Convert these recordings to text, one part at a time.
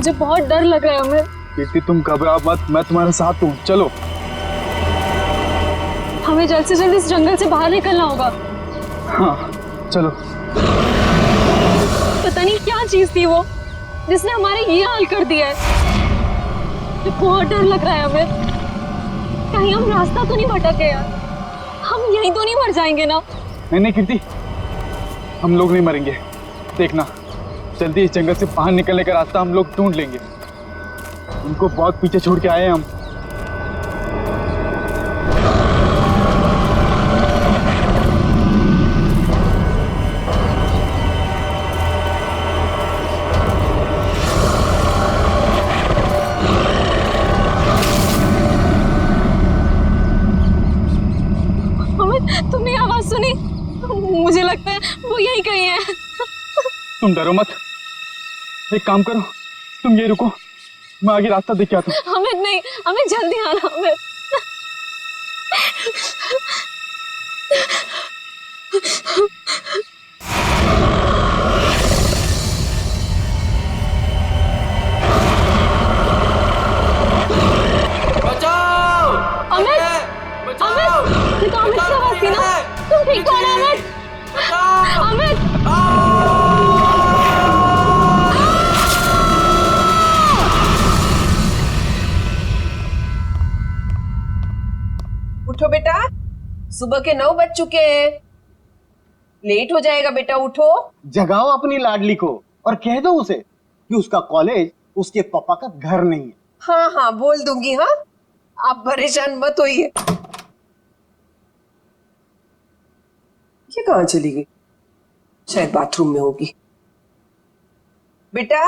मुझे बहुत डर लग रहा है अमित। कीर्ति तुम घबराओ मत, मैं तुम्हारे साथ हूँ, चलो। हमें जल्द से जल्द इस जंगल से बाहर निकलना होगा। हाँ चलो। पता नहीं क्या चीज थी वो जिसने हमारे ये हाल कर दिया है। मुझे बहुत डर लग रहा है अमित, कहीं हम रास्ता तो नहीं भटक गए यार, हम यहीं तो नहीं मर जाएंगे ना। नहीं नहीं कीर्ति, हम लोग नहीं मरेंगे, देखना जल्दी इस जंगल से बाहर निकलने का रास्ता हम लोग ढूंढ लेंगे। उनको बहुत पीछे छोड़ के आए हैं हम। तुमने आवाज सुनी? मुझे लगता है वो यहीं कहीं है। तुम डरो मत, एक काम करो, तुम ये रुको, मैं आगे रास्ता देख के आता हूँ। अमित नहीं, हमें जल्दी आना अमित। बचाओ! अमित! बचाओ! अमित! ये तो अमित की आवाज थी ना? तुम ठीक हो ना अमित? अमित! उठो बेटा, सुबह के 9 बज चुके हैं, लेट हो जाएगा बेटा, उठो। जगाओ अपनी लाडली को और कह दो उसे कि उसका कॉलेज उसके पापा का घर नहीं है। हाँ हाँ बोल दूंगी। हाँ आप परेशान मत होइए। ये कहाँ चली गई? शायद बाथरूम में होगी। बेटा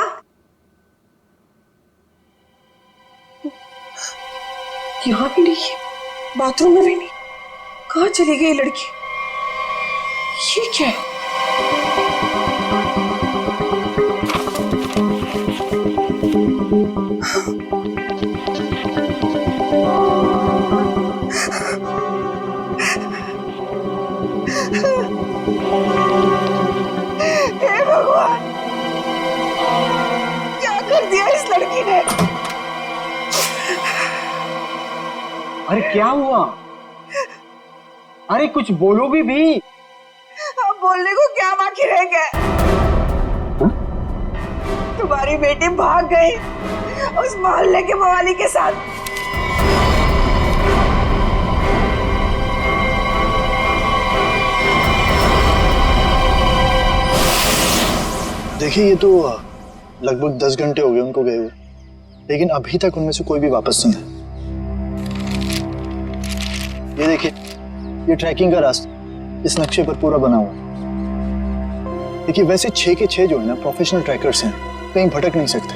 यहाँ भी नहीं है, बाथरूम में भी नहीं, कहाँ चली गई लड़की? ये क्या है? हे भगवान, क्या कर दिया इस लड़की ने? अरे क्या हुआ? अरे कुछ बोलो भी। अब बोलने को क्या बाकी रह गया? तुम्हारी बेटी भाग गई उस मोहल्ले के मवाली के साथ। देखिए, ये तो लगभग 10 घंटे हो गए उनको गए हुए, लेकिन अभी तक उनमें से कोई भी वापस नहीं है। ये देखिए, ये ट्रैकिंग का रास्ता इस नक्शे पर पूरा बना हुआ। देखिए, वैसे 6 के 6 जो है ना प्रोफेशनल ट्रैकर्स हैं, कहीं भटक नहीं सकते।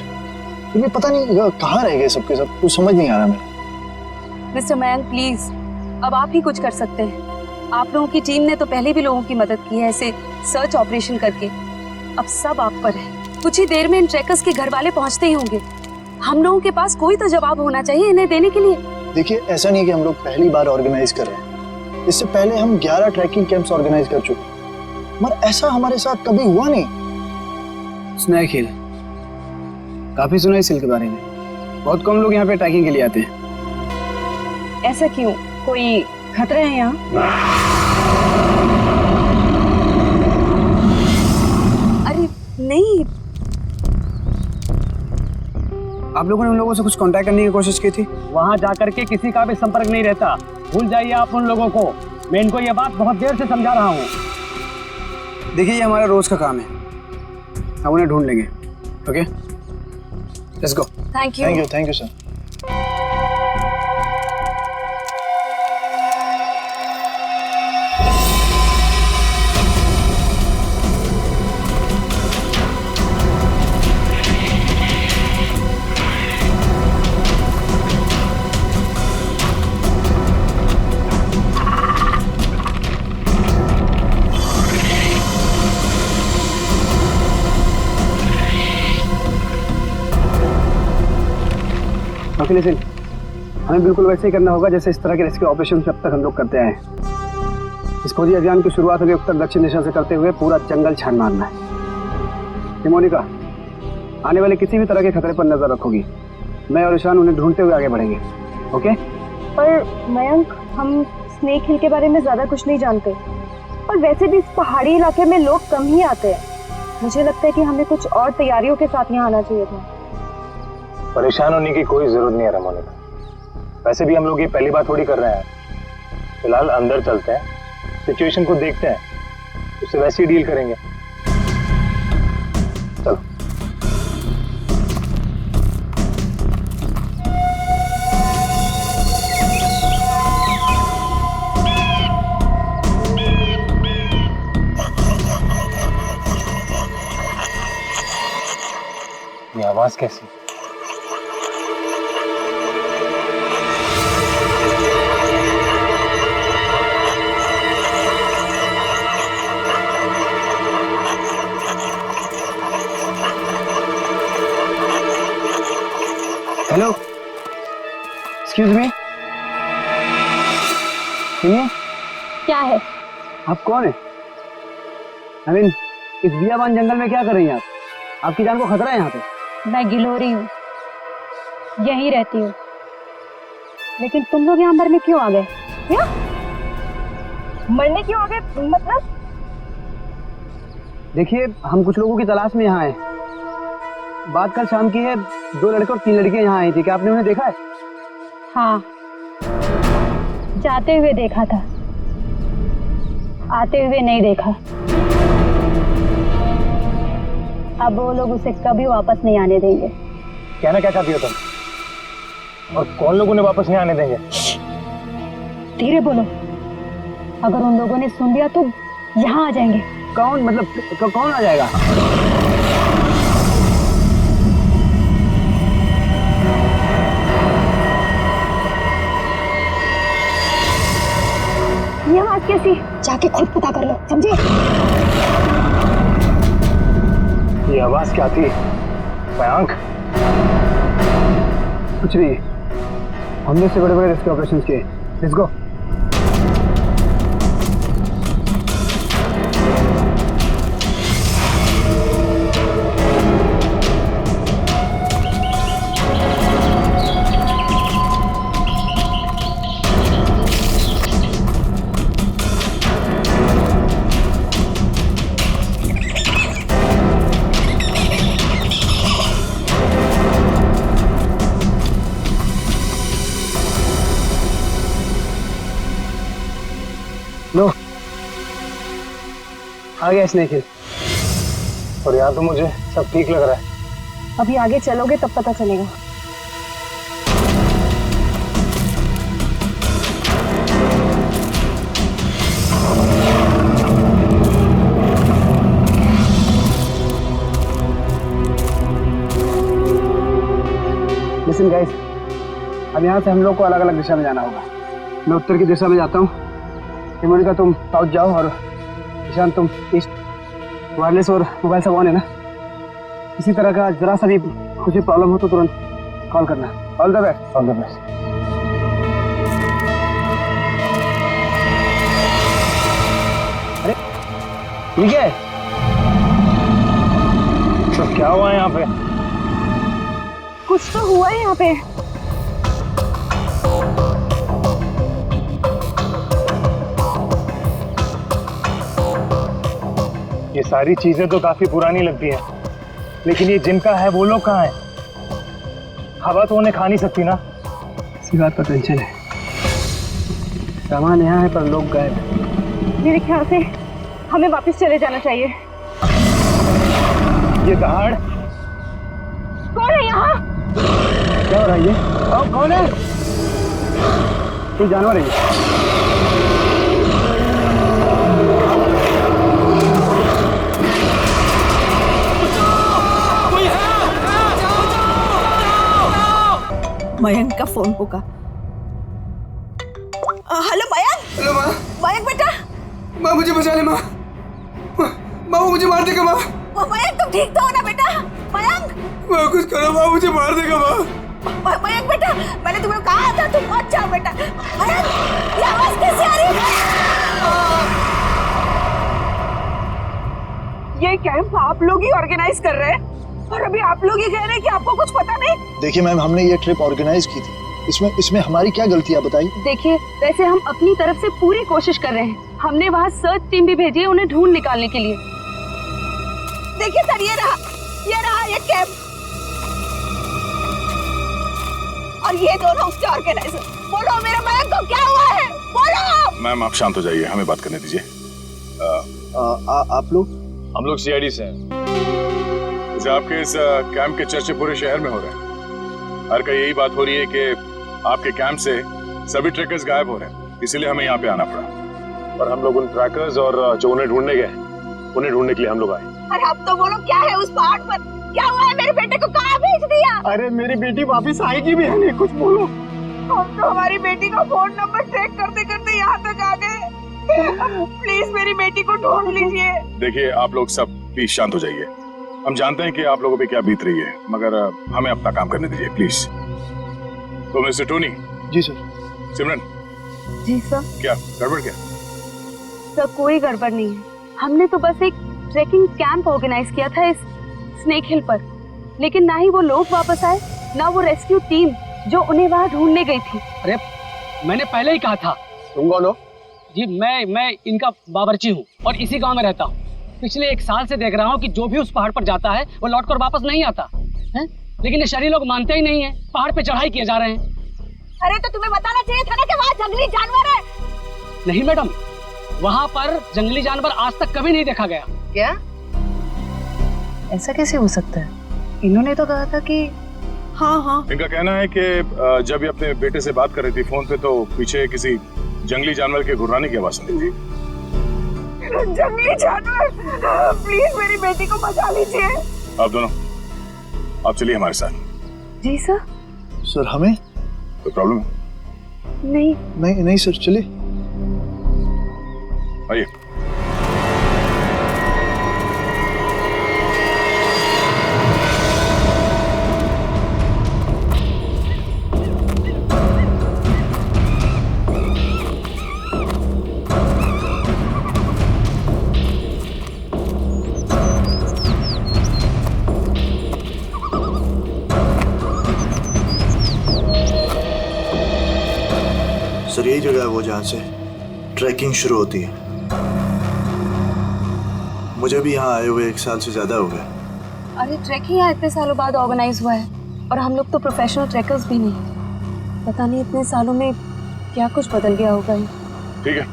लेकिन पता नहीं कहाँ रह गए सबके सब, कुछ समझ नहीं आ रहा मेरे। मिस्टर मयंक प्लीज, अब आप ही कुछ कर सकते हैं। आप लोगों की टीम ने तो पहले भी लोगों की मदद की है ऐसे सर्च ऑपरेशन करके, अब सब आप पर है। कुछ ही देर में इन ट्रैकर्स के घर वाले पहुंचते ही होंगे। हम लोगों के पास कोई तो जवाब होना चाहिए इन्हें देने के लिए। देखिए, ऐसा नहीं कि हम लोग पहली बार ऑर्गेनाइज कर रहे हैं, इससे पहले हम 11 ट्रैकिंग कैंप्स ऑर्गेनाइज कर चुके हैं, मगर ऐसा हमारे साथ कभी हुआ नहीं। सुना है खेल, काफी सुना है इस हिल के बारे में। बहुत कम लोग यहाँ पे ट्रैकिंग के लिए आते हैं। ऐसा क्यों? कोई खतरा है यहाँ? अरे नहीं, आप लोगों ने उन लोगों से कुछ कांटेक्ट करने की कोशिश की थी? वहां जाकर के किसी का भी संपर्क नहीं रहता, भूल जाइए आप उन लोगों को। मैं इनको ये बात बहुत देर से समझा रहा हूँ। देखिए, ये हमारा रोज का काम है, हम उन्हें ढूंढ लेंगे। Okay, let's go. Thank you. Thank you sir. लेकिन हमें बिल्कुल वैसे ही करना होगा जैसे इस तरह के रेस्क्यू ऑपरेशन अब तक हम लोग करते आए हैं। इस खोजी अभियान की शुरुआत हमें उत्तर दक्षिण दिशा से करते हुए पूरा जंगल छान मारना है। मोनिका, आने वाले किसी भी तरह के खतरे पर नजर रखोगी। मैं और ईशान उन्हें ढूंढते हुए आगे बढ़ेंगे। ओके? पर मयंक, हम स्नेक हिल के बारे में ज्यादा कुछ नहीं जानते और वैसे भी इस पहाड़ी इलाके में लोग कम ही आते हैं। मुझे लगता है कि हमें कुछ और तैयारियों के साथ यहाँ आना चाहिए था। परेशान होने की कोई जरूरत नहीं है रमोनिका। वैसे भी हम लोग ये पहली बार थोड़ी कर रहे हैं। फिलहाल अंदर चलते हैं, सिचुएशन को देखते हैं, उससे वैसे ही डील करेंगे। चलो। ये आवाज कैसी? हेलो, एक्सक्यूज मी, सुनिए। क्या है? आप कौन है? आई मीन, इस बियाबान जंगल में क्या कर रही हैं आप? आपकी जान को खतरा है यहाँ पे। मैं गिलोरी हूँ, यहीं रहती हूँ। लेकिन तुम लोग यहाँ मरने क्यों आ गए? क्या मरने क्यों आ गए? मतलब देखिए, हम कुछ लोगों की तलाश में यहाँ आए। बात कल शाम की है, 2 लड़के और 3 लड़कियां यहाँ आई थी। क्या आपने उन्हें देखा है? हाँ, जाते हुए देखा था, आते हुए नहीं देखा। अब वो लोग उसे कभी वापस नहीं आने देंगे। कहना क्या चाहती हो तुम? और कौन लोग उन्हें वापस नहीं आने देंगे? धीरे बोलो, अगर उन लोगों ने सुन लिया तो यहाँ आ जाएंगे। कौन? मतलब कौन आ जाएगा? ये आवाज कैसी? जाके खुद पता कर लो, समझे? ये आवाज क्या थी मयंक? कुछ नहीं, हमने से बड़े बड़े रेस्क्यू ऑपरेशन किए। Let's go. लो, आ गया स्नेक हिल। और यहाँ तो मुझे सब ठीक लग रहा है। अभी आगे चलोगे तब पता चलेगा। लिसन गाइस, अब यहाँ से हम लोग को अलग अलग दिशा में जाना होगा। मैं उत्तर की दिशा में जाता हूँ, मोनिका तुम साउथ जाओ और ईशान तुम ईस्ट। वायरलेस और मोबाइल सब ऑन है ना? किसी तरह का जरा सा भी कुछ भी प्रॉब्लम हो तो तुरंत कॉल करना। All the best. All the best. अरे ठीक है, तो क्या हुआ यहाँ पे? कुछ तो हुआ है यहाँ पे। ये सारी चीजें तो काफी पुरानी लगती हैं, लेकिन ये जिनका है वो लोग कहाँ हैं? हवा तो उन्हें खा नहीं सकती ना। इसी बात पर टेंशन है। सामान यहाँ है पर लोग गायब हैं। मेरे ख्याल से हमें वापस चले जाना चाहिए। ये दहाड़ कौन है यहाँ? क्या हो रहा है ये? कौन है? कोई जानवर है ये? मयंक का फोन पुका। हेलो मयंक। हेलो माँ। मयंक बेटा। माँ मुझे बचा ले माँ। माँ वो मुझे मार देगा माँ। मयंक तुम ठीक तो हो ना बेटा? मयंक। माँ कुछ करो माँ, मुझे मार देगा माँ। मयंक बेटा, मैंने तुम्हें कहा था तुम मत जाओ बेटा। मयंक, ये आवाज कैसे आ रही है? ये कैंप आप लोग ही ऑर्गेनाइज कर रहे हैं? और अभी आप लोग ये कह रहे हैं कि आपको कुछ पता नहीं। देखिए मैम, हमने ये ट्रिप ऑर्गेनाइज की थी, इसमें हमारी क्या गलती है बताइए। देखिए, वैसे हम अपनी तरफ से पूरी कोशिश कर रहे हैं। हमने वहाँ सर्च टीम भी भेजी है उन्हें ढूंढ निकालने के लिए। देखिए सर, ये रहा ये कैंप और ये दोनों उसके ऑर्गेनाइजर। बोलो मेरे मयंक को क्या हुआ है, बोलो। मैम आप शांत हो जाइए, हमें बात करने दीजिए। आप लोग? हम लोग सीआईडी से हैं। जैसे आपके इस कैंप के चर्चे पूरे शहर में हो रहे हैं। हर कहीं यही बात हो रही है कि आपके कैंप से सभी ट्रैकर्स गायब हो रहे हैं, इसीलिए हमें यहाँ पे आना पड़ा। और हम लोग उन ट्रैकर्स और जो उन्हें ढूंढने गए, उन्हें ढूंढने के लिए हम लोग आए। अरे अब तो बोलो, क्या है उस पहाड़ पर, क्या हुआ है, मेरे बेटे को कहाँ भेज दिया? अरे मेरी बेटी वापस आएगी भी है नहीं, कुछ बोलो। हम तो हमारी बेटी का फोन नंबर ट्रैक करते करते यहाँ तक आ गए। प्लीज मेरी बेटी को ढूंढ लीजिए। देखिए आप लोग सब प्लीज शांत हो जाइए। हम जानते हैं कि आप लोगों पे क्या बीत रही है, मगर हमें अपना काम करने दीजिए प्लीज। तो मिस्टर टोनी। जी सर। सिमरन। जी सर। क्या गड़बड़ क्या? सर कोई गड़बड़ नहीं है। हमने तो बस एक ट्रैकिंग कैंप ऑर्गेनाइज किया था इस स्नेक हिल पर, लेकिन ना ही वो लोग वापस आए, ना वो रेस्क्यू टीम जो उन्हें वहाँ ढूंढने गई थी। अरे मैंने पहले ही कहा था। तुम कौन हो? जी मैं इनका बावर्ची हूँ और इसी गांव में रहता हूँ। पिछले 1 साल से देख रहा हूँ कि जो भी उस पहाड़ पर जाता है वो लौटकर वापस नहीं आता है, लेकिन ये शहरी लोग मानते ही नहीं है। पहाड़ पे चढ़ाई किए जा रहे हैं। अरे तो तुम्हें बताना चाहिए था ना कि वहाँ जंगली जानवर है। नहीं मैडम, वहाँ पर जंगली जानवर आज तक कभी नहीं देखा गया। क्या? ऐसा कैसे हो सकता है? इन्होंने तो कहा था कि हाँ। इनका कहना है कि जब ये अपने बेटे से बात कर रही थी फोन पे, तो पीछे किसी जंगली जानवर के गुर्राने की आवाज सुनी थी। जंगली जानवर, प्लीज मेरी बेटी को बचा लीजिए। आप दोनों आप चलिए हमारे साथ। जी सर। सर हमें कोई प्रॉब्लम है? नहीं सर, चलिए। आइए। सर यही जगह है वो जहाँ से ट्रैकिंग शुरू होती है। मुझे भी यहाँ आए हुए 1 साल से ज्यादा हो गए। अरे ट्रैकिंग यहाँ इतने सालों बाद ऑर्गेनाइज हुआ है और हम लोग तो प्रोफेशनल ट्रैकर्स भी नहीं। पता नहीं इतने सालों में क्या कुछ बदल गया होगा। ठीक है,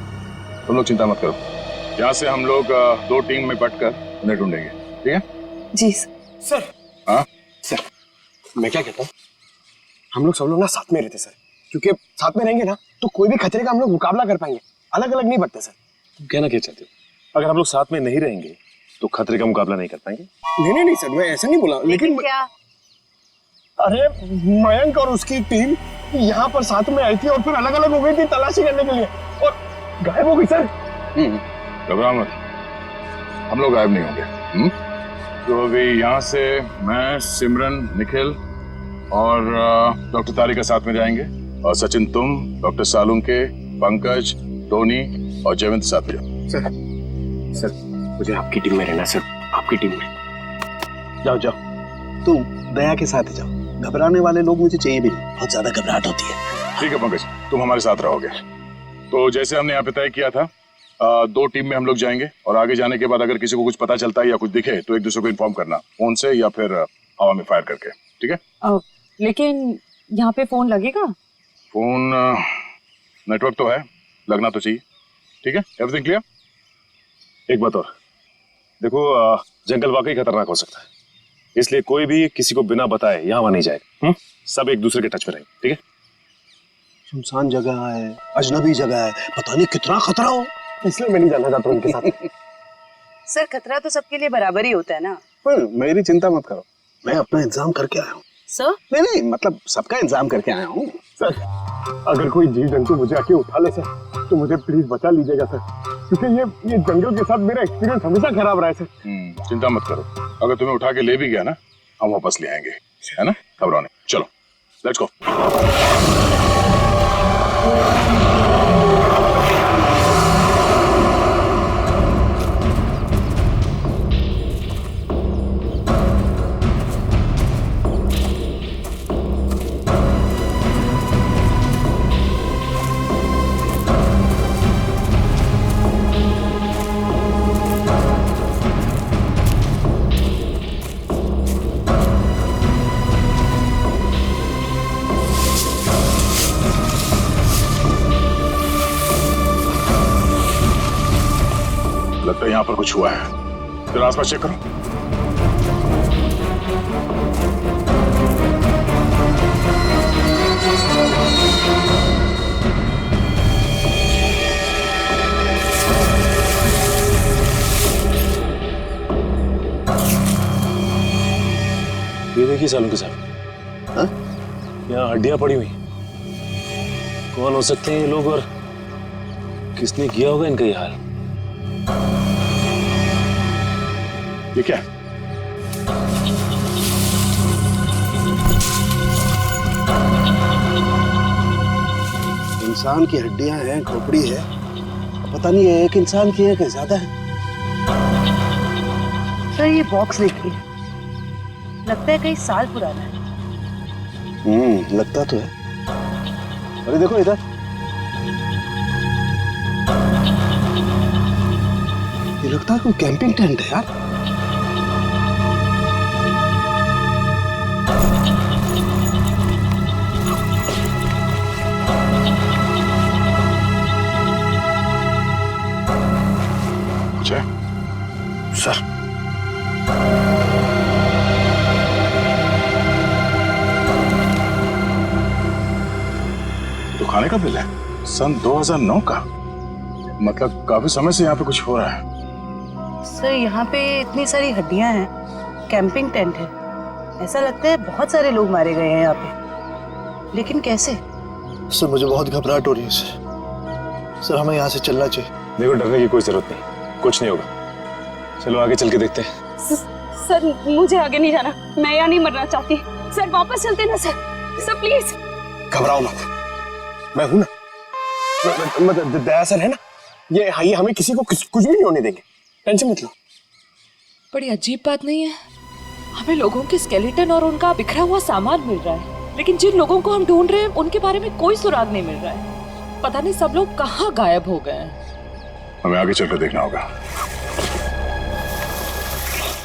तुम लोग चिंता मत करो। यहाँ से हम लोग 2 टीम में बंटकर उन्हें ढूंढेंगे, ठीक है? जी सर। हाँ सर, मैं क्या कहता हूँ, हम लोग सब लोग ना साथ में रहते सर, क्योंकि साथ में रहेंगे ना तो कोई भी खतरे का हम लोग मुकाबला कर पाएंगे। अलग अलग नहीं बढ़ते सर। तुम कहना क्या चाहते हो? अगर हम लोग साथ में नहीं रहेंगे तो खतरे का मुकाबला नहीं कर पाएंगे। नहीं सर, मैं ऐसा नहीं बोला, लेकिन क्या? अरे मयंक और उसकी टीम यहाँ पर साथ में आई थी और फिर अलग अलग हो गई थी तलाशी करने के लिए और गायब हो गई सर। घबराओ मत, हम लोग गायब नहीं होंगे। तो अभी यहाँ से मैं, सिमरन, निखिल और डॉक्टर तारिका साथ में जाएंगे, और सचिन तुम, डॉक्टर सालुंके, पंकज, टोनी और जयवंत साथ में जाओ। सर मुझे आपकी टीम में रहना सर, आपकी टीम में। जाओ तुम दया के साथ जाओ, घबराने वाले लोग मुझे चाहिए भी नहीं, बहुत ज्यादा घबराहट होती है। ठीक है पंकज, तुम हमारे साथ रहोगे। तो जैसे हमने यहाँ पे तय किया था, 2 टीम में हम लोग जाएंगे और आगे जाने के बाद अगर किसी को कुछ पता चलता है या कुछ दिखे तो एक दूसरे को इन्फॉर्म करना, फोन से या फिर हवा में फायर करके, ठीक है? लेकिन यहाँ पे फोन लगेगा? फोन नेटवर्क तो है, लगना तो चाहिए। ठीक है, एवरीथिंग क्लियर? एक बात और देखो, जंगल वाकई खतरनाक हो सकता है, इसलिए कोई भी किसी को बिना बताए यहाँ वहां नहीं जाएगा। सब एक दूसरे के टच में रहेंगे, ठीक है? सुनसान जगह है, अजनबी जगह है, पता नहीं कितना खतरा हो, इसलिए मैं नहीं जाना चाहता उनके साथ। सर खतरा तो सबके लिए बराबर ही होता है ना। पर मेरी चिंता मत करो, मैं अपना इंतजाम करके आया हूँ। सर? नहीं मतलब सबका इंतजाम करके आया हूँ सर। अगर कोई जीव जंतु मुझे आके उठा ले सर तो मुझे प्लीज बचा लीजिएगा सर, क्योंकि ये जंगल के साथ मेरा एक्सपीरियंस हमेशा खराब रहा है सर। चिंता मत करो, अगर तुम्हें उठा के ले भी गया ना, हम वापस ले आएंगे, है ना? घबराओ नहीं, चलो लेट्स गो। लगता है यहाँ पर कुछ हुआ है। जरा आसपास चेक करो। ये देखिए सालों के साथ, हाँ? यहाँ हड्डियां पड़ी हुई। कौन हो सकते हैं ये लोग और किसने किया होगा इनका ये हाल? ये क्या है? इंसान की हड्डियां हैं, खोपड़ी है, पता नहीं है एक इंसान की है कि ज्यादा है। सर ये बॉक्स देखिए, लगता है कई साल पुराना है। लगता तो है। अरे देखो इधर, ये लगता है कोई कैंपिंग टेंट है यार। कुछ है? सर तो खाने का बिल है सन 2009 का। मतलब काफी समय से यहाँ पे कुछ हो रहा है। सर यहाँ पे इतनी सारी हड्डियां हैं, कैंपिंग टेंट है। ऐसा लगता है बहुत सारे लोग मारे गए हैं यहाँ पे, लेकिन कैसे? सर मुझे बहुत घबराहट हो रही है सर हमें यहाँ से चलना चाहिए। देखो डरने की कोई जरूरत नहीं, कुछ नहीं होगा। चलो आगे चल के देखते हैं। सर मुझे आगे नहीं जाना, मैं यहाँ नहीं मरना चाहती। सर वापस चलते ना सर, सर प्लीज। घबराओ मत, मैं हूं ना। मतलब दया सर है ना, ये हमें किसी को कुछ भी नहीं होने देंगे, टेंशन मत लो। बड़ी अजीब बात नहीं है, हमें लोगों के स्केलेटन और उनका बिखरा हुआ सामान मिल रहा है, लेकिन जिन लोगों को हम ढूंढ रहे हैं उनके बारे में कोई सुराग नहीं मिल रहा है। पता नहीं सब लोग कहाँ गायब हो गए हैं। हमें आगे चलकर देखना होगा।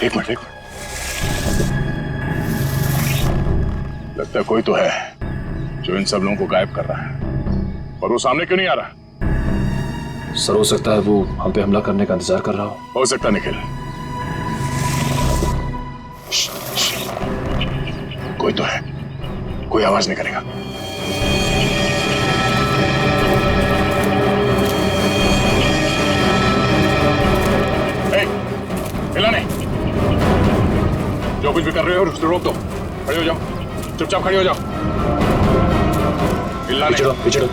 एक मिनट। लगता है कोई तो है जो इन सब लोगों को गायब कर रहा है, और वो सामने क्यों नहीं आ रहा? सर हो सकता है वो हम पे हमला करने का इंतजार कर रहा हो सकता निखिल। कोई तो है, कोई आवाज नहीं करेगा। हिला नहीं, जो कुछ भी कर रहे हो उसको रोक दो। खड़े हो जाओ, चुपचाप खड़े हो जाओ। हिलना नहीं। पीछे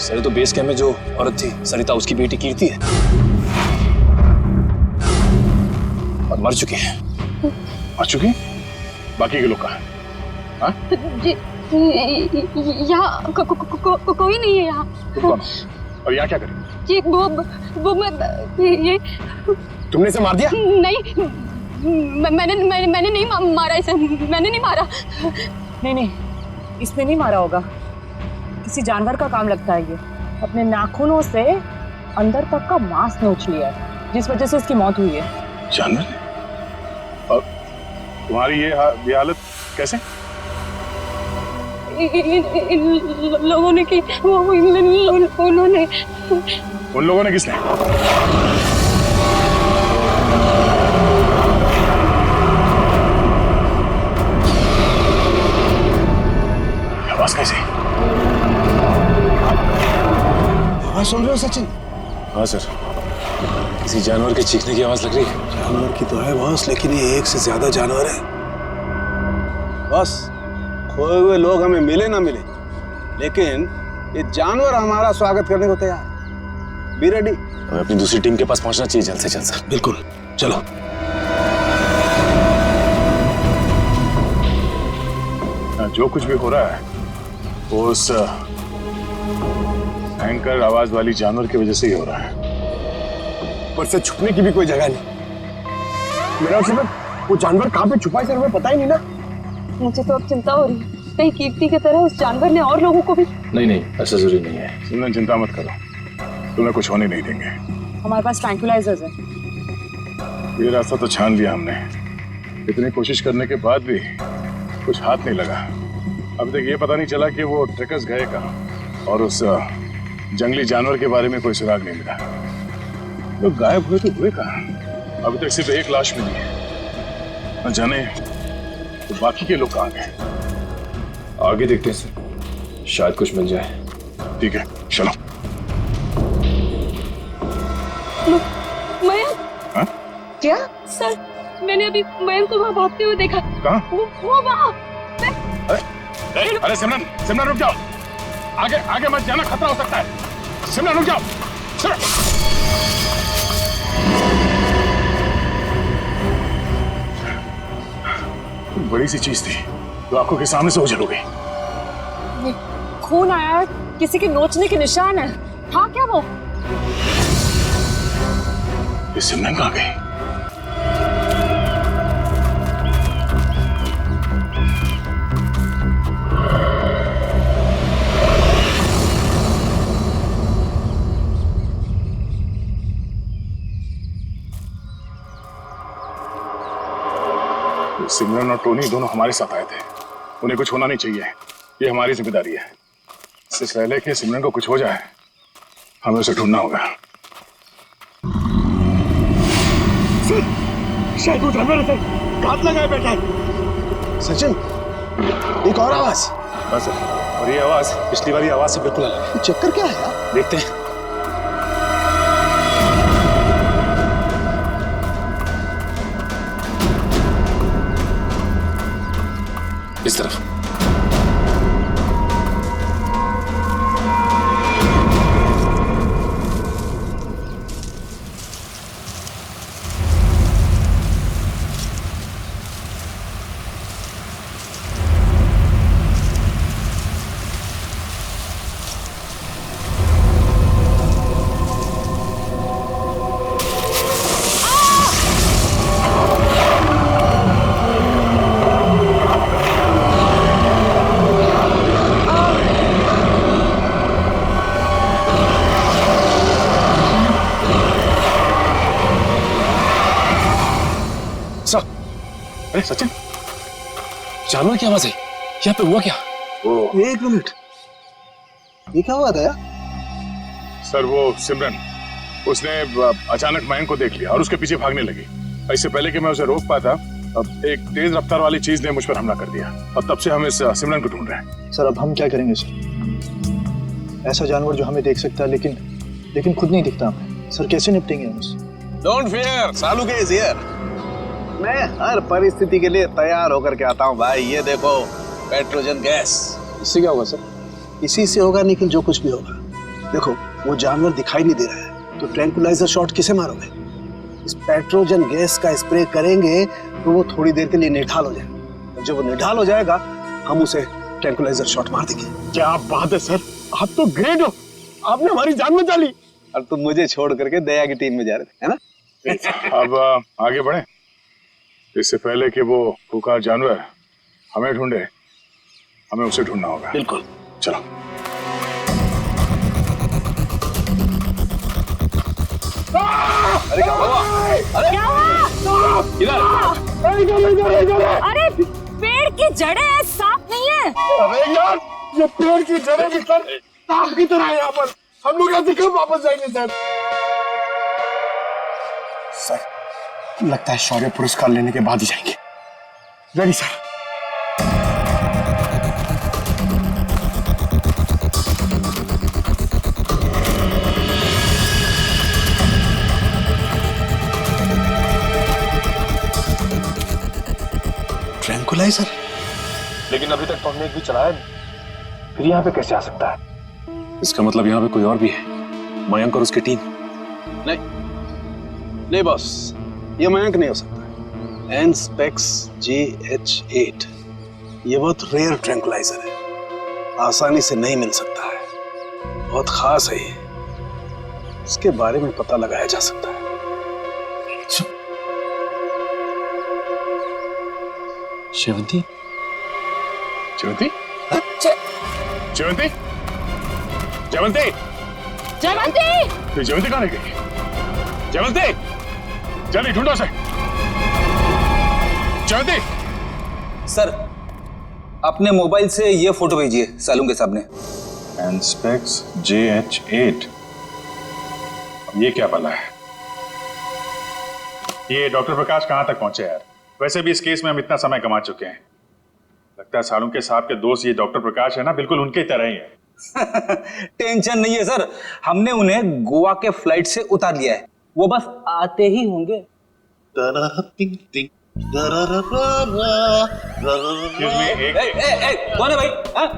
सर तो बेस कैंप में जो औरत थी सरिता, उसकी बेटी कीर्ति है और मर चुकी है। मर चुकी? बाकी के लोग कहाँ हैं? हाँ? यहाँ कोई नहीं है यहाँ। तुम कौन? और यहाँ क्या करें? ये वो ये तुमने इसे मार दिया? नहीं, मैंने नहीं मारा इसे, मैंने नहीं मारा। नहीं, इसने नहीं मारा होगा, किसी जानवर का काम लगता है। ये अपने नाखूनों से अंदर तक का मांस नोच लिया है, जिस वजह से इसकी मौत हुई है। जानवर? और तुम्हारी ये हालत कैसे? इन लोगों ने की, उन्होंने। उन लोगों ने किसने? आवाज कैसे? आवाज सुन रहे हो सचिन? हाँ सर, किसी जानवर के चीखने की आवाज लग रही है। जानवर की तो है बॉस, लेकिन ये एक से ज्यादा जानवर है बॉस। खोए हुए लोग हमें मिले ना मिले, लेकिन ये जानवर हमारा स्वागत करने को तैयार है। Be ready. हमें अपनी दूसरी टीम के पास पहुंचना चाहिए जल्द से जल्द सर। बिल्कुल, चलो। जो कुछ भी हो रहा है वो उस भयंकर आवाज वाली जानवर की वजह से ही हो रहा है। पर से छुपने की भी कोई जगह नहीं। मेरा मतलब वो जानवर कहाँ पे छुपा है सर, हमें पता ही नहीं ना। मुझे तो अब चिंता हो रही है, कहीं कीर्ति की तरह उस जानवर ने और लोगों को भी। नहीं, ऐसा जरूरी नहीं है। तुमने चिंता मत करो, तुम्हें कुछ होने नहीं देंगे। हमारे पास ट्रैंक्विलाइजर्स है। ये रास्ता तो छान लिया हमने, इतनी कोशिश करने के बाद भी कुछ हाथ नहीं लगा। अभी तक ये पता नहीं चला कि वो ट्रैकर्स गए कहाँ और उस जंगली जानवर के बारे में कोई सुराग नहीं मिला। लोग गायब हुए तो हुए कहाँ? अभी तक सिर्फ एक लाश मिली है, न जाने तो बाकी के लोग कहाँ गए। आगे देखते हैं सर, शायद कुछ मिल जाए। ठीक है, चलो। मयंक। हाँ? क्या? सर, मैंने अभी मयंक को वहाँ भागते हुए देखा। कहाँ? वो वहाँ। अरे सिमरन, सिमरन रुक जाओ, आगे आगे मत जाना, खतरा हो सकता है। सिमरन रुक जाओ। बड़ी सी चीज थी तो आंखों के सामने से ओझल हो गई। खून आया है, किसी के नोचने के निशान है। हाँ क्या वो? ये सिमरन कहाँ गई? सिमरन और टोनी दोनों हमारे साथ आए थे, उन्हें कुछ होना नहीं चाहिए, ये हमारी जिम्मेदारी है। इससे पहले कि सिमरन को कुछ हो जाए हमें उसे ढूंढना होगा। शायद वो जानवर है सर, घात लगाए बैठा है। सचिन, एक और आवाज। बस और ये आवाज पिछली वाली आवाज से बिल्कुल अलग है। चक्कर क्या है यार? देखते हैं। इस तरफ। अरे सचिन, जानवर की आवाज है, यहाँ पे हुआ क्या? एक मिनट, ये क्या हुआ था यार? सर वो सिमरन, उसने अचानक मयंक को देख लिया और उसके पीछे भागने लगी। इससे पहले कि मैं उसे रोक पाता, अब एक तेज रफ्तार वाली चीज ने मुझ पर हमला कर दिया और तब से हम इस सिमरन को ढूंढ रहे हैं। सर अब हम क्या करेंगे सर? ऐसा जानवर जो हमें देख सकता है लेकिन खुद नहीं दिखता हमें। सर कैसे निपटेंगे हम उससे? डोंट फियर, सालू के इज हियर। मैं हर परिस्थिति के लिए तैयार होकर के आता हूँ भाई। ये देखो पेट्रोजन गैस। इससे क्या होगा सर? इसी से होगा निखिल, जो कुछ भी होगा। देखो वो जानवर दिखाई नहीं दे रहा है तो ट्रैंकुलाइजर शॉट किसे मारोगे? इस पेट्रोजन गैस का स्प्रे करेंगे तो वो थोड़ी देर के लिए निढाल हो जाएगा। जब वो निढाल हो जाएगा हम उसे ट्रैंकुलाइजर शॉट मार देंगे। क्या बात है सर, आप तो ग्रेट हो, आपने हमारी जान बचा ली। और तुम मुझे छोड़ करके दया की टीम में जा रहे थे, है ना? अब आगे बढ़े, इससे पहले कि वो खूंखार जानवर हमें ढूंढे, हमें उसे ढूंढना होगा। बिल्कुल, चलो। अरे क्या हुआ? अरे क्या हुआ? इधर। अरे पेड़ की जड़ें हैं, सांप नहीं है। अरे यार, ये पेड़ की जड़ें भी सर सांप की तरह है यहाँ पर। हम लोग यहाँ से कब वापस जाएंगे सर? सर लगता है शौर्य पुरस्कार लेने के बाद ही जाएंगे। Ready sir. ट्रैंकुलाइजर? लेकिन अभी तक तो हमने एक भी चलाया नहीं, फिर यहाँ पे कैसे आ सकता है? इसका मतलब यहाँ पे कोई और भी है, मयंक और उसकी टीम। नहीं बॉस, ये मयंक नहीं हो सकता। एनस्पेक्स GH8 ये बहुत रेयर ट्रैंकुलाइजर है, आसानी से नहीं मिल सकता है, बहुत खास है ये। इसके बारे में पता लगाया जा सकता है। शेवंती? जयवंती? जयवंती? जयवंती? जयवंती! तो जयवंती कहाँ गई? जयवंती! जल्दी ढूंढो उसे। जयवंती! सर, अपने मोबाइल से ये फोटो भेजिए सालून के सामने। एनस्पेक्स JH8, ये क्या भला है? ये डॉक्टर प्रकाश कहाँ तक पहुंचे यार? वैसे भी इस केस में हम इतना समय कमा चुके हैं। लगता है सालून के साहब के दोस्त ये डॉक्टर प्रकाश है ना, बिल्कुल उनके तरह ही है। टेंशन नहीं है सर, हमने उन्हें गोवा के फ्लाइट से उतार लिया है, वो बस आते ही होंगे। कौन है भाई?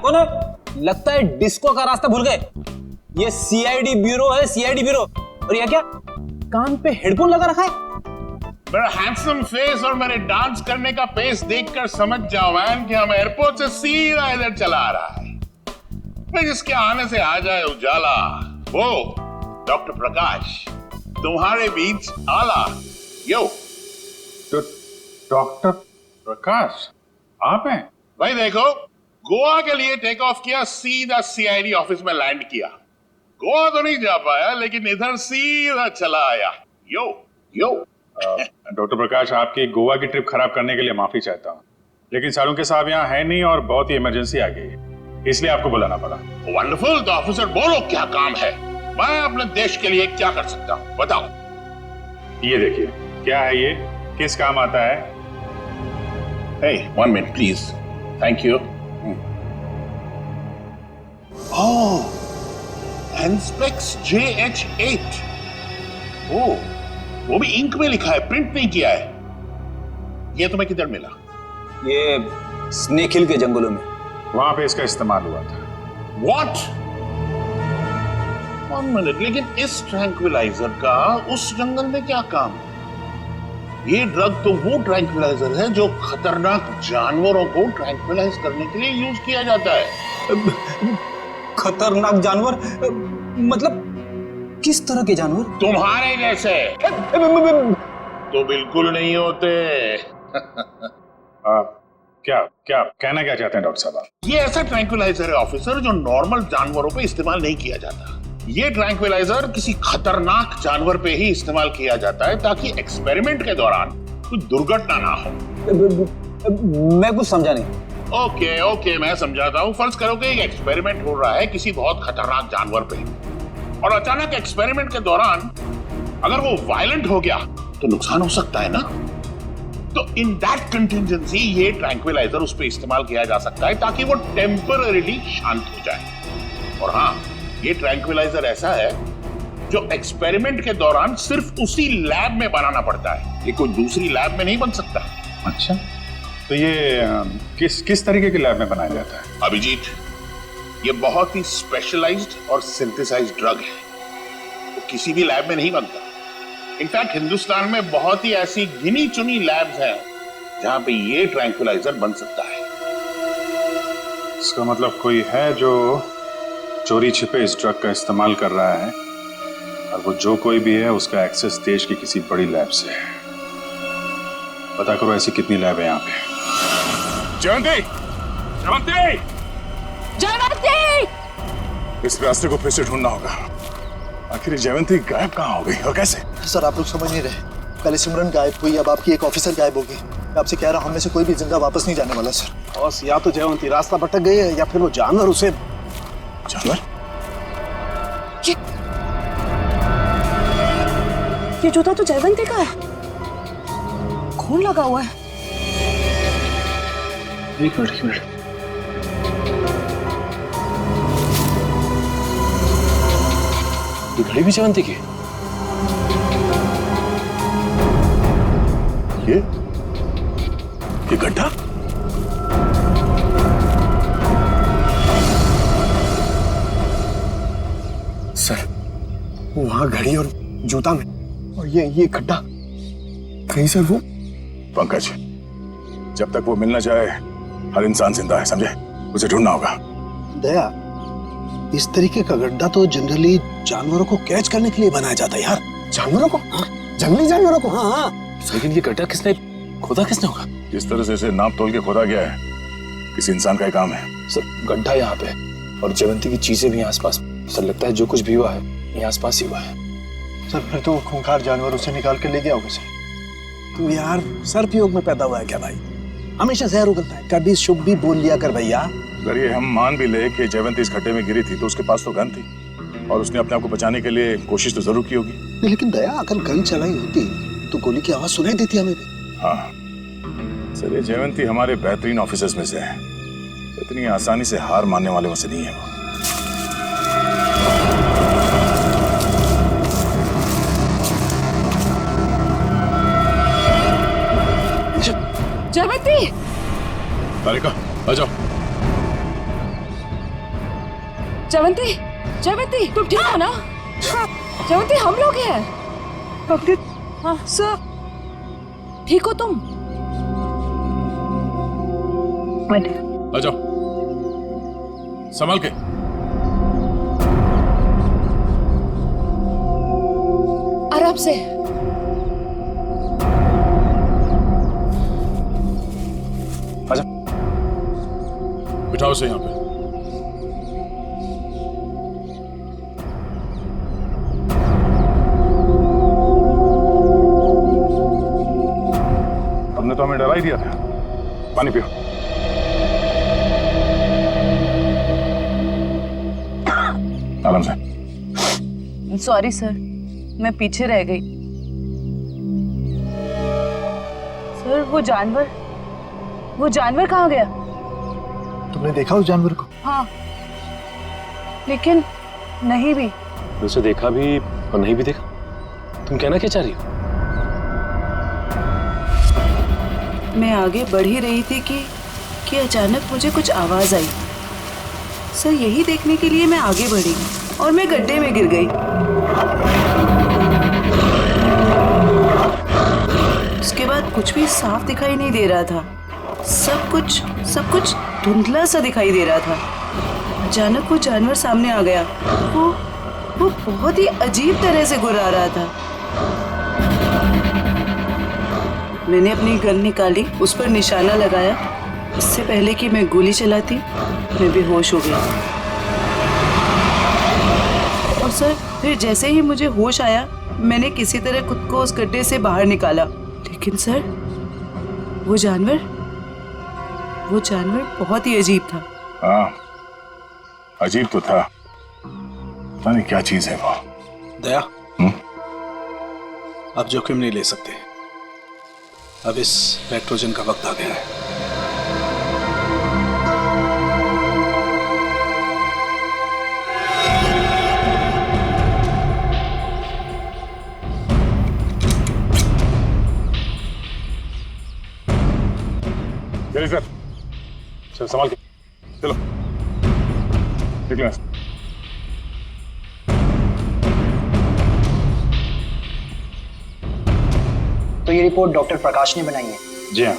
कौन है? लगता है डिस्को का रास्ता भूल गए। ये CID ब्यूरो है, CID ब्यूरो। और ये क्या कान पे हेडफोन लगा रखा है? मेरा हैंडसम फेस और मेरे डांस करने का पेस देखकर समझ जाओ मैन कि हम एयरपोर्ट से सीधा इधर चला आ रहा है। फिर जिसके आने से आ जाए उजाला, वो डॉक्टर प्रकाश तुम्हारे बीच आला। यो तो डॉक्टर प्रकाश आप हैं? भाई देखो, गोवा के लिए टेक ऑफ किया, सीधा CID ऑफिस में लैंड किया। गोवा तो नहीं जा पाया, लेकिन इधर सीधा चला आया। यो यो डॉक्टर प्रकाश, आपकी गोवा की ट्रिप खराब करने के लिए माफी चाहता हूँ, लेकिन सालून के साहब यहाँ है नहीं और बहुत ही इमरजेंसी आ गई है, इसलिए आपको बुलाना पड़ा। वंडरफुल। तो ऑफिसर बोलो क्या काम है, मैं अपने देश के लिए क्या कर सकता हूँ, बताओ। ये देखिए, क्या है ये, किस काम आता है? Hey, 1 minute please. Thank you. Oh, Anspex JH8. Oh, वो भी इंक में लिखा है, प्रिंट नहीं किया है। ये तुम्हें किधर मिला? ये स्नेक हिल के जंगलों में, वहां पे इसका इस्तेमाल हुआ था। What? 1 minute, लेकिन इस ट्रैंक्विलाइजर का उस जंगल में क्या काम? ये ड्रग तो वो ट्रैंक्विलाइजर है जो खतरनाक जानवरों को ट्रैंक्विलाइज करने के लिए यूज किया जाता है। खतरनाक जानवर मतलब किस तरह के जानवर? तुम्हारे जैसे तो बिल्कुल नहीं होते। क्या क्या कहना क्या चाहते हैं डॉक्टर साहब? ये ऐसा ट्रैंक्विलाइजर है ऑफिसर जो नॉर्मल जानवरों पे इस्तेमाल नहीं किया जाता। ये ट्रैंक्विलाइजर किसी खतरनाक जानवर पे ही इस्तेमाल किया जाता है ताकि एक्सपेरिमेंट के दौरान कोई दुर्घटना ना हो। मैं कुछ समझा नहीं। ओके, मैं समझाता हूँ। फर्ज करो कि एक एक्सपेरिमेंट हो रहा है किसी बहुत खतरनाक जानवर पे, और अचानक एक्सपेरिमेंट के दौरान अगर वो वायलेंट हो गया तो नुकसान हो सकता है ना। तो इन दैट कंटिजेंसी ये ट्रैंक्विलाइजर उस पे इस्तेमाल किया जा सकता है ताकि वो टेम्पररीली शांत हो जाए। और हाँ, ये ट्रैंक्विलाइजर ऐसा है जो एक्सपेरिमेंट के दौरान सिर्फ उसी लैब में बनाना पड़ता है, ये कोई दूसरी लैब में नहीं बन सकता। अच्छा, तो ये किस तरीके की लैब में बनाया जाता है? अभिजीत, ये बहुत ही स्पेशलाइज्ड और सिंथेसाइज्ड ड्रग है, वो किसी भी लैब में नहीं बनता। इनफैक्ट हिंदुस्तान में बहुत ही ऐसी गिनी चुनी लैब्स हैं जहां पे ये ट्रैंक्विलाइजर बन सकता है। इसका मतलब कोई है जो चोरी छिपे इस ड्रग का इस्तेमाल कर रहा है, और वो जो कोई भी है उसका एक्सेस देश की किसी बड़ी लैब से है। पता करो ऐसी कितनी लैब है यहाँ पे। जयंती! जयंती! जयंती! इस रास्ते को फिर से ढूंढना होगा। आखिर जयंती गायब कहाँ हो गई और कैसे? सर, आप लोग समझ नहीं रहे। पहले सिमरन गायब हुई, अब आपकी एक ऑफिसर गायब होगी। मैं आपसे कह रहा हूँ, हम में से कोई भी जिंदा वापस नहीं जाने वाला सर। बॉस, या तो जयवंती रास्ता भटक गई है या फिर वो जानवर उसे। जानवर? ये जूता तो जयवंती का है, खून लगा हुआ है। एक मिनट। ये घड़ी भी जयवंती की? ये गड्ढा? सर, वहां घड़ी और जूता में, और ये गड्ढा कहीं सर वो। पंकज, जब तक वो मिलना चाहे हर इंसान जिंदा है, समझे? उसे ढूंढना होगा। दया, इस तरीके का गड्ढा तो जनरली जानवरों को कैच करने के लिए बनाया जाता है यार। जानवरों को? हाँ, जंगली जानवरों को। हाँ। लेकिन ये गड्ढा किसने खोदा? जिस तरह से इसे नाप तोल के खोदा गया है, किसी इंसान का ही काम है। सर, गड्ढा यहाँ पे और जयवंती की चीजें भी आसपास। सर, लगता है जो कुछ भी हुआ है ये आसपास ही हुआ है। सर, फिर तो खूंखार जानवर उसे निकाल के ले गया होगा सर। तू यार सर्पयोग में पैदा हुआ है क्या भाई? हमेशा जहर उगलता है। कभी शुभ भी बोल लिया कर भैया। अगर ये हम मान भी ले कि जयवंती इस खड्डे में गिरी थी तो उसके पास तो गन थी और उसने अपने आप को बचाने के लिए कोशिश तो जरूर की होगी। नहीं, लेकिन दया अगर गन चलाई होती तो गोली की आवाज सुनाई देती हमें भी। हाँ सर, ये जयवंती हमारे बेहतरीन ऑफिसर्स में से है, इतनी आसानी से हार मानने वाले में से नहीं है वो। जयवंती, तारिका आ जाओ। जयवंती, जयवंती तुम ठीक हो ना? जयवंती हम लोग हैं। डॉक्टर हाँ सर, ठीक हो तुम? आ जाओ, संभाल के। आराम से। आजा, बिठाओ से यहाँ पे। हमने तो हमें डरा ही दिया था। पानी पियो। आराम से। सॉरी सर, मैं पीछे रह गई। सर वो जानवर कहाँ गया? तुमने देखा उस जानवर को? हाँ, लेकिन नहीं भी। उसे देखा भी और नहीं भी देखा। तुम कहना क्या चाह रही हो? मैं आगे बढ़ ही रही थी कि अचानक मुझे कुछ आवाज आई। सर यही देखने के लिए मैं आगे बढ़ी और मैं गड्ढे में गिर गई। उसके बाद कुछ भी साफ दिखाई नहीं दे रहा था। सब कुछ धुंधला सा दिखाई दे रहा था। अचानक वो जानवर सामने आ गया। वो बहुत ही अजीब तरह से गुर्रा रहा था। मैंने अपनी गन निकाली, उस पर निशाना लगाया। इससे पहले कि मैं गोली चलाती, मैं बेहोश हो गई। और सर फिर जैसे ही मुझे होश आया, मैंने किसी तरह खुद को उस गड्ढे से बाहर निकाला। लेकिन सर वो जानवर बहुत ही अजीब था। हाँ, अजीब तो था। पता नहीं क्या चीज है वो। दया, अब जोखिम नहीं ले सकते। अब इस पेट्रोजन का वक्त आ गया है। चलिए सर, चल संभाल के चलो, निकलो। तो ये रिपोर्ट डॉक्टर प्रकाश ने बनाई है? जी हाँ।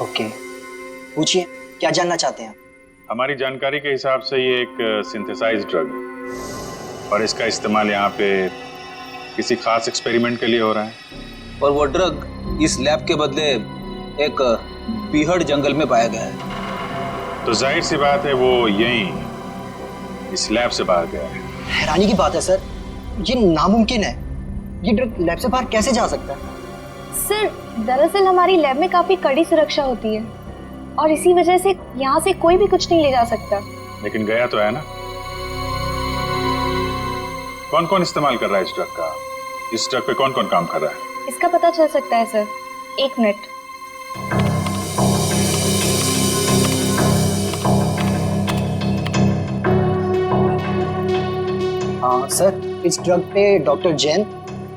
ओके, पूछिए क्या जानना चाहते हैं? हमारी जानकारी के हिसाब से ये एक सिंथेसाइज्ड ड्रग है और इसका इस्तेमाल यहाँ पे किसी खास एक्सपेरिमेंट के लिए हो रहा है। और वो ड्रग इस लैब के बदले एक बीहड़ जंगल में पाया गया है। तो जाहिर सी बात है वो यहीं इस लैब से बाहर गया है। हैरानी की बात है सर, ये नामुमकिन है। ये ड्रग लैब से बाहर कैसे जा सकता है? सर दरअसल हमारी लैब में काफी कड़ी सुरक्षा होती है और इसी वजह से यहाँ से कोई भी कुछ नहीं ले जा सकता। लेकिन गया तो है ना। कौन कौन इस्तेमाल कर रहा है इस ड्रग का? इस ड्रग पे कौन कौन काम कर रहा है? इसका पता चल सकता है सर। 1 मिनट। हाँ सर, इस ड्रग पे डॉक्टर जैन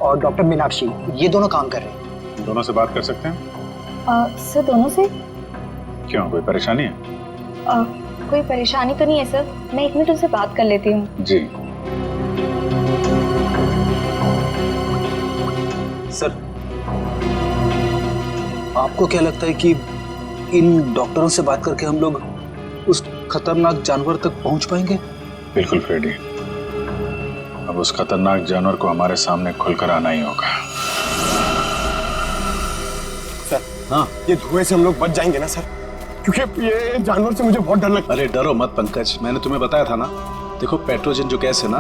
और डॉक्टर मीनाक्षी ये दोनों काम कर रहे हैं। दोनों से बात कर सकते हैं? सर दोनों से? क्यों, कोई परेशानी है? कोई परेशानी तो नहीं है सर, मैं 1 मिनट उनसे बात कर लेती हूँ। जी सर, आपको क्या लगता है कि इन डॉक्टरों से बात करके हम लोग उस खतरनाक जानवर तक पहुंच पाएंगे? बिल्कुल फ्रेडी, अब उस खतरनाक जानवर को हमारे सामने खुलकर आना ही होगा। सर, हाँ, ये धुएं से हम लोग बच जाएंगे ना सर? क्योंकि ये जानवर से मुझे बहुत डर लगता है। अरे डरो मत पंकज, मैंने तुम्हें बताया था ना। देखो पेट्रोजन जो गैस है ना,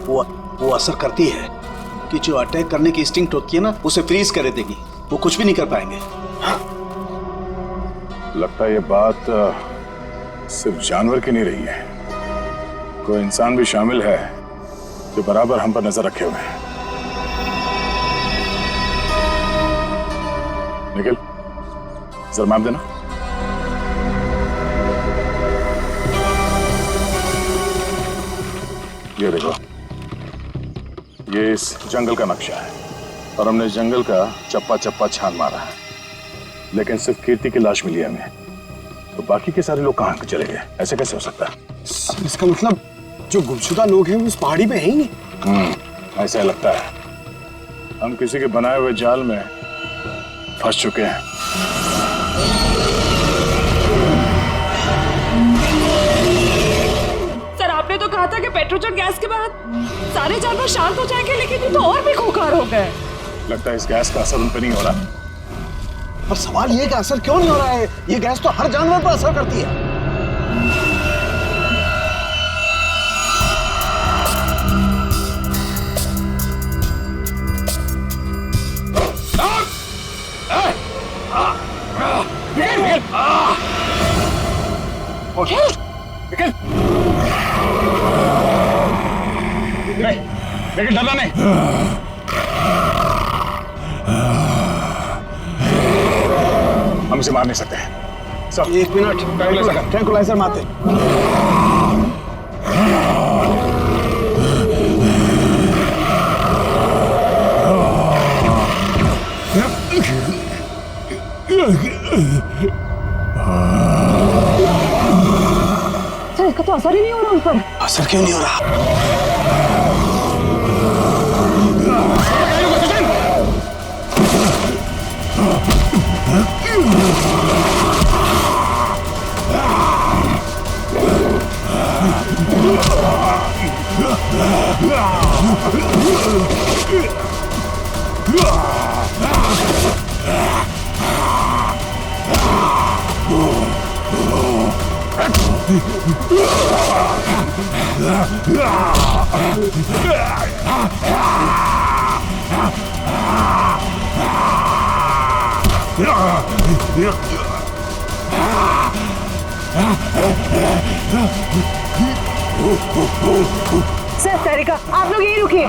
वो असर करती है कि जो अटैक करने की इंस्टिंक्ट होती है ना, उसे फ्रीज कर देगी। वो कुछ भी नहीं कर पाएंगे। लगता है ये बात सिर्फ जानवर की नहीं रही है, कोई इंसान भी शामिल है जो बराबर हम पर नजर रखे हुए हैं। निखिल, जरा मैप देना। ये देखो, ये इस जंगल का नक्शा है और हमने इस जंगल का चप्पा चप्पा छान मारा है, लेकिन सिर्फ कीर्ति की लाश मिली है हमें। तो बाकी के सारे लोग कहां चले गए? ऐसे कैसे हो सकता है? इसका मतलब जो गुमशुदा लोग हैं वो उस पहाड़ी पे है ही नहीं। ऐसा लगता है हम किसी के बनाए हुए जाल में फंस चुके हैं। सर, आपने तो कहा था कि पेट्रोजन गैस के बाद सारे जानवर शांत हो जाएंगे, लेकिन ये तो और भी खूंखार हो गए। लगता है इस गैस का असर उन पर नहीं हो रहा। पर सवाल ये कि असर क्यों नहीं हो रहा है? ये गैस तो हर जानवर पर असर करती है। लेकिन डरना नहीं। हम इसे मार नहीं सकते। सब 1 मिनट, ट्रैंकुलाइजर मारते। सर, इसका तो असर ही नहीं हो रहा उन पर। असर क्यों नहीं हो रहा? सर, तारिका, आप लोग यहीं रुकिए।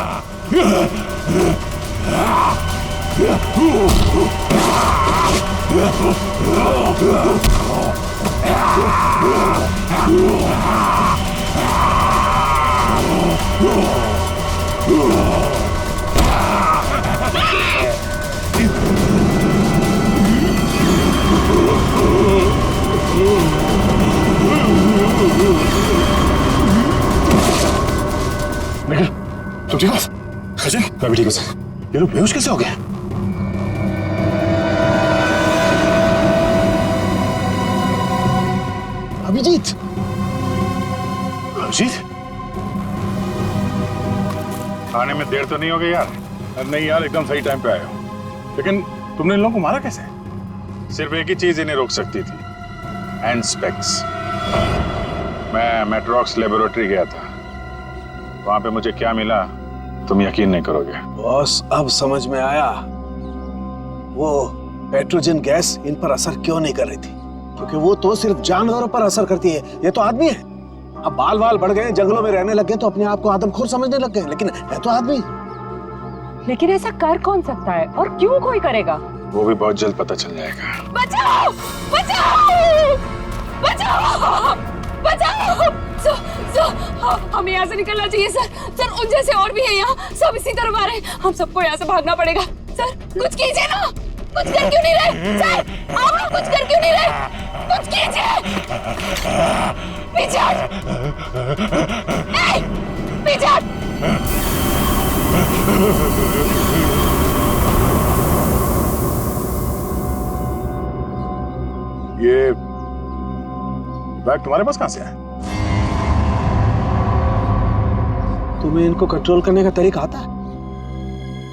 निखिल, तुम ठीक हो? अजय, मैं भी ठीक हूँ सर। ये लोग बेहोश कैसे हो गए? अभिजीत, अभिजीत, आने में देर तो नहीं हो गई यार? नहीं यार, एकदम सही टाइम पे आए हो। लेकिन तुमने इन लोगों को मारा कैसे? सिर्फ एक ही चीज इन्हें रोक सकती थी, एंस्पेक्स। मैं मेट्रोक्स लेबोरेटरी गया था, वहां पे मुझे क्या मिला तुम यकीन नहीं करोगे। बॉस, अब समझ में आया वो पेट्रोजन गैस इन पर असर क्यों नहीं कर रही थी। क्योंकि वो तो सिर्फ जानवरों पर असर करती है, ये तो आदमी है। अब बाल बाल बढ़ गए, जंगलों में रहने लग गए तो अपने आप को आदमखोर समझने लग गए, लेकिन है तो आदमी। लेकिन ऐसा कर कौन सकता है और क्यों कोई करेगा? वो भी बहुत जल्द पता चल जाएगा। बचाओ! बचाओ! बचाओ! बचाओ! हमें यहाँ से निकलना चाहिए सर। सर, उन जैसे और भी है यहाँ, सब इसी तरफ आ रहे हैं। हम सबको यहाँ से भागना पड़ेगा। सर, कुछ कीजिए ना। कुछ कर क्यों नहीं रहे? सर, आप लोग कुछ कर क्यों नहीं रहे? कुछ कीजिए। पीछे हट। पीछे हट। ये बैग तुम्हारे पास कहां से है? तुम्हें इनको कंट्रोल करने का तरीका आता है?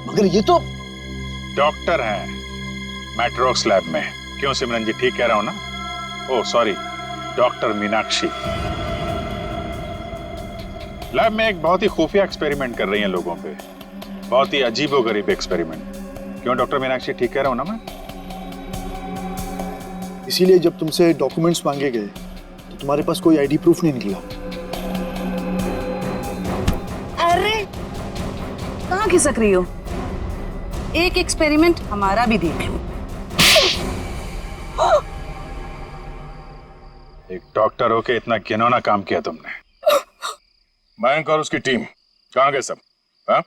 मगर ये तो डॉक्टर हैं मैट्रोक्स लैब में। क्यों सिमरन जी, ठीक कह रहा हूं ना? Oh sorry, doctor Meenakshi. Lab में एक बहुत ही खुफिया एक्सपेरिमेंट कर रही हैं लोगों पे, बहुत ही अजीबोगरीब एक्सपेरिमेंट। क्यों डॉक्टर मीनाक्षी, ठीक कह रहा हूं ना मैं? इसीलिए जब तुमसे डॉक्यूमेंट्स मांगे गए तो तुम्हारे पास कोई आईडी प्रूफ नहीं निकला। अरे कहाँ खिसक रही हो? एक एक्सपेरिमेंट हमारा भी देख लो। एक डॉक्टर होके इतना घिनौना काम किया तुमने। मयंक और उसकी टीम कहाँ गए सब? हाँ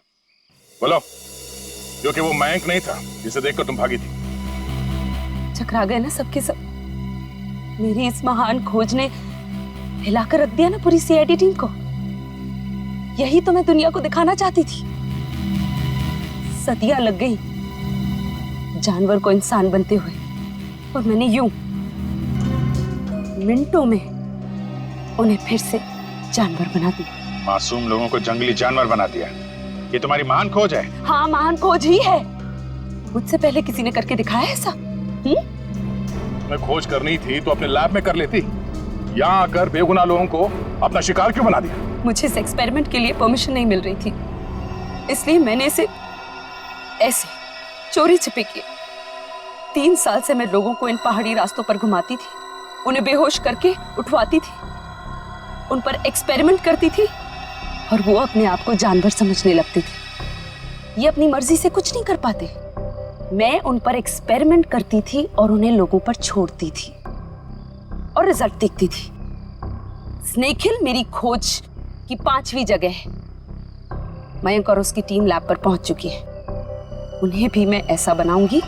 बोलो, क्योंकि वो मयंक नहीं था जिसे देखकर तुम भागी थी। चकरा गए ना सबके सब। मेरी इस महान खोज ने हिलाकर रख दिया ना पूरी सीआईडी टीम को। यही तो मैं दुनिया को दिखाना चाहती थी। सदियां लग गई जानवर को इंसान बनते हुए, और मैंने यूं मिनटों में उन्हें फिर से जानवर बना दिया। मासूम लोगों को जंगली जानवर बना दिया। ये तुम्हारी महान खोज है? हाँ, महान खोज ही है। मुझसे पहले किसी ने करके दिखाया ऐसा? तुम्हें खोज करनी थी तो अपने लैब में कर लेती। यहाँ आकर बेगुनाह लोगों को अपना शिकार क्यों बना दिया? मुझे इस एक्सपेरिमेंट के लिए परमिशन नहीं मिल रही थी, इसलिए मैंने इसे ऐसे चोरी छिपे किए। 3 साल से मैं लोगों को इन पहाड़ी रास्तों पर घुमाती थी, उन्हें बेहोश करके उठवाती थी, उन पर एक्सपेरिमेंट करती थी, और वो अपने आप को जानवर समझने लगते थे। ये अपनी मर्जी से कुछ नहीं कर पाते। मैं उन पर एक्सपेरिमेंट करती थी और उन्हें लोगों पर छोड़ती थी, और रिजल्ट देखती थी। स्नेक हिल मेरी खोज की 5वीं जगह है। मयंक और उसकी टीम लैब पर पहुंच चुकी है। उन्हें भी मैं ऐसा बनाऊंगी,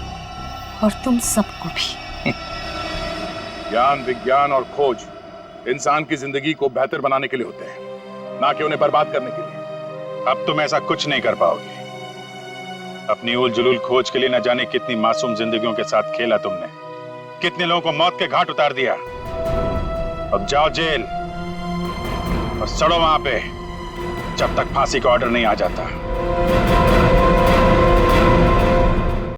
और तुम सबको भी। ज्ञान, विज्ञान और खोज इंसान की जिंदगी को बेहतर बनाने के लिए होते हैं, ना कि उन्हें बर्बाद करने के लिए। अब तुम ऐसा कुछ नहीं कर पाओगे। अपनी उल जुलूल खोज के लिए न जाने कितनी मासूम जिंदगियों के साथ खेला तुमने, कितने लोगों को मौत के घाट उतार दिया। अब जाओ जेल और सड़ो वहां पे, जब तक फांसी का ऑर्डर नहीं आ जाता।